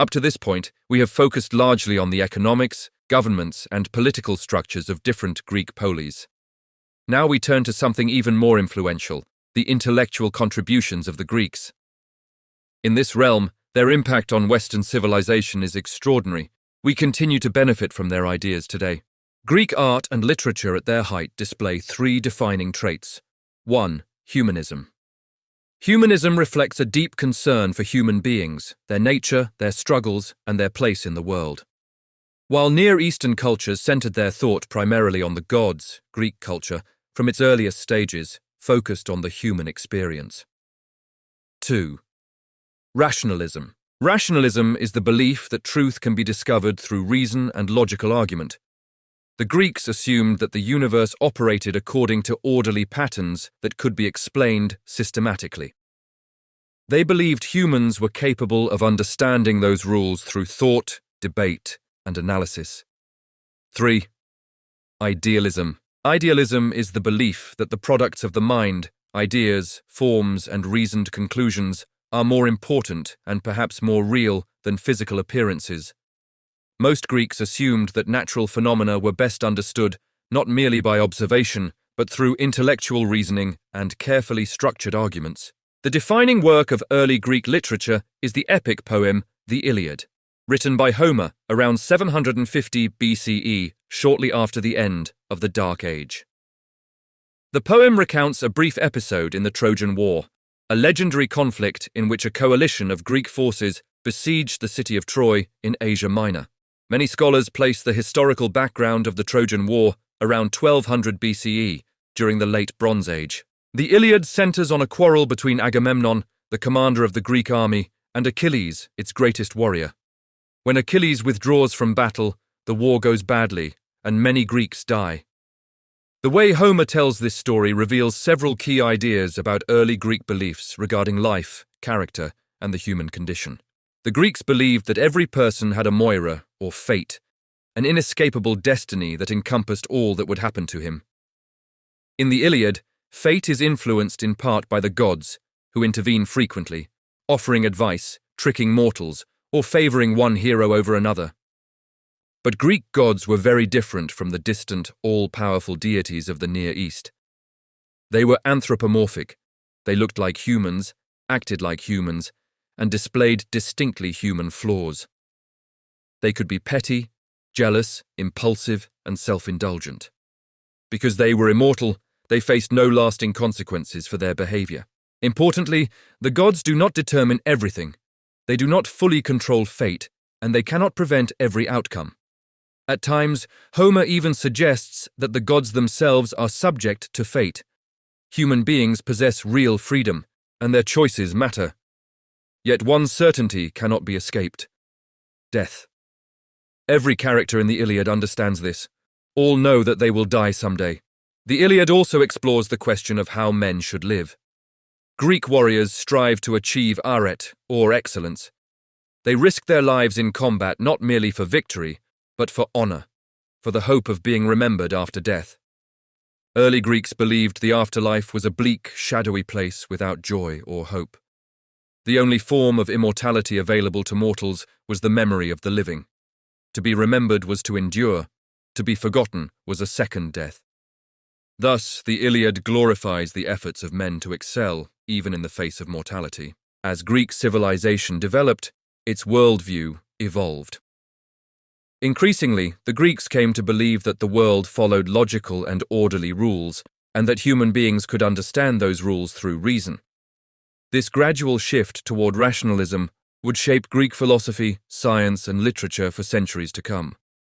Up to this point, we have focused largely on the economics, governments, and political structures of different Greek polis. Now we turn to something even more influential, the intellectual contributions of the Greeks. In this realm, their impact on Western civilization is extraordinary. We continue to benefit from their ideas today. Greek art and literature at their height display three defining traits. 1. Humanism. Humanism reflects a deep concern for human beings, their nature, their struggles, and their place in the world. While Near Eastern cultures centered their thought primarily on the gods, Greek culture, from its earliest stages, focused on the human experience. 2. Rationalism. Rationalism is the belief that truth can be discovered through reason and logical argument. The Greeks assumed that the universe operated according to orderly patterns that could be explained systematically. They believed humans were capable of understanding those rules through thought, debate, and analysis. 3. Idealism. Idealism is the belief that the products of the mind, ideas, forms, and reasoned conclusions are more important and perhaps more real than physical appearances. Most Greeks assumed that natural phenomena were best understood not merely by observation, but through intellectual reasoning and carefully structured arguments. The defining work of early Greek literature is the epic poem, the Iliad, written by Homer around 750 BCE, shortly after the end of the Dark Age. The poem recounts a brief episode in the Trojan War, a legendary conflict in which a coalition of Greek forces besieged the city of Troy in Asia Minor. Many scholars place the historical background of the Trojan War around 1200 BCE, during the Late Bronze Age. The Iliad centers on a quarrel between Agamemnon, the commander of the Greek army, and Achilles, its greatest warrior. When Achilles withdraws from battle, the war goes badly, and many Greeks die. The way Homer tells this story reveals several key ideas about early Greek beliefs regarding life, character, and the human condition. The Greeks believed that every person had a moira, or fate, an inescapable destiny that encompassed all that would happen to him. In the Iliad, fate is influenced in part by the gods, who intervene frequently, offering advice, tricking mortals, or favoring one hero over another. But Greek gods were very different from the distant, all-powerful deities of the Near East. They were anthropomorphic. They looked like humans, acted like humans, and displayed distinctly human flaws. They could be petty, jealous, impulsive, and self-indulgent. Because they were immortal, they faced no lasting consequences for their behavior. Importantly, the gods do not determine everything. They do not fully control fate, and they cannot prevent every outcome. At times, Homer even suggests that the gods themselves are subject to fate. Human beings possess real freedom, and their choices matter. Yet one certainty cannot be escaped: death. Every character in the Iliad understands this. All know that they will die someday. The Iliad also explores the question of how men should live. Greek warriors strive to achieve aret, or excellence. They risk their lives in combat not merely for victory, but for honor, for the hope of being remembered after death. Early Greeks believed the afterlife was a bleak, shadowy place without joy or hope. The only form of immortality available to mortals was the memory of the living. To be remembered was to endure. To be forgotten was a second death. Thus, the Iliad glorifies the efforts of men to excel, even in the face of mortality. As Greek civilization developed, its worldview evolved. Increasingly, the Greeks came to believe that the world followed logical and orderly rules, and that human beings could understand those rules through reason. This gradual shift toward rationalism would shape Greek philosophy, science, and literature for centuries to come.